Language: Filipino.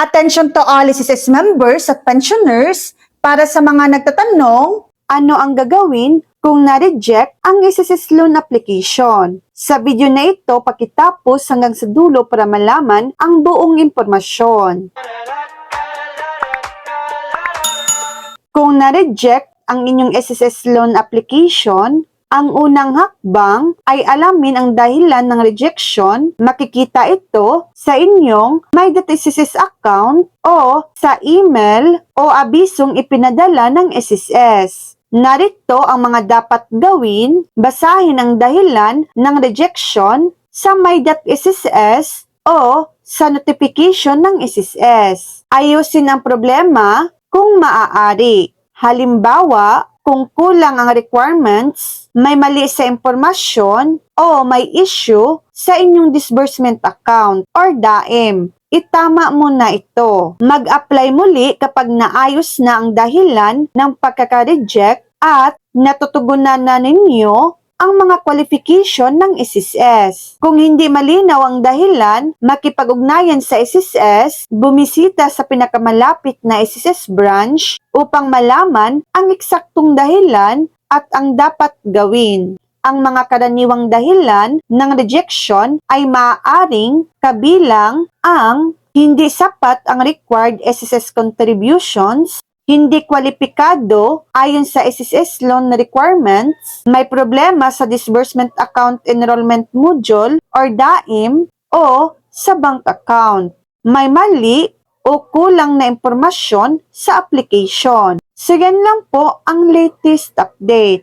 Attention to all SSS members at pensioners para sa mga nagtatanong, ano ang gagawin kung na-reject ang SSS loan application? Sa video na ito, pakitapos hanggang sa dulo para malaman ang buong impormasyon. Kung na-reject ang inyong SSS loan application, ang unang hakbang ay alamin ang dahilan ng rejection. Makikita ito sa inyong My.SSS account o sa email o abisong ipinadala ng SSS. Narito ang mga dapat gawin. Basahin ang dahilan ng rejection sa My.SSS o sa notification ng SSS. Ayusin ang problema kung maaari. Halimbawa, kung kulang ang requirements, may mali sa impormasyon, o may issue sa inyong disbursement account or DAIM, itama mo na ito. Mag-apply muli kapag naayos na ang dahilan ng pagkaka-reject at natutugunan na ninyo ang mga qualification ng SSS. Kung hindi malinaw ang dahilan, makipag-ugnayan sa SSS, bumisita sa pinakamalapit na SSS branch upang malaman ang eksaktong dahilan at ang dapat gawin. Ang mga karaniwang dahilan ng rejection ay maaaring kabilang ang hindi sapat ang required SSS contributions, hindi kwalipikado ayon sa SSS loan requirements, may problema sa disbursement account enrollment module or DAIM o sa bank account, may mali o kulang na impormasyon sa application. So yan lang po ang latest update.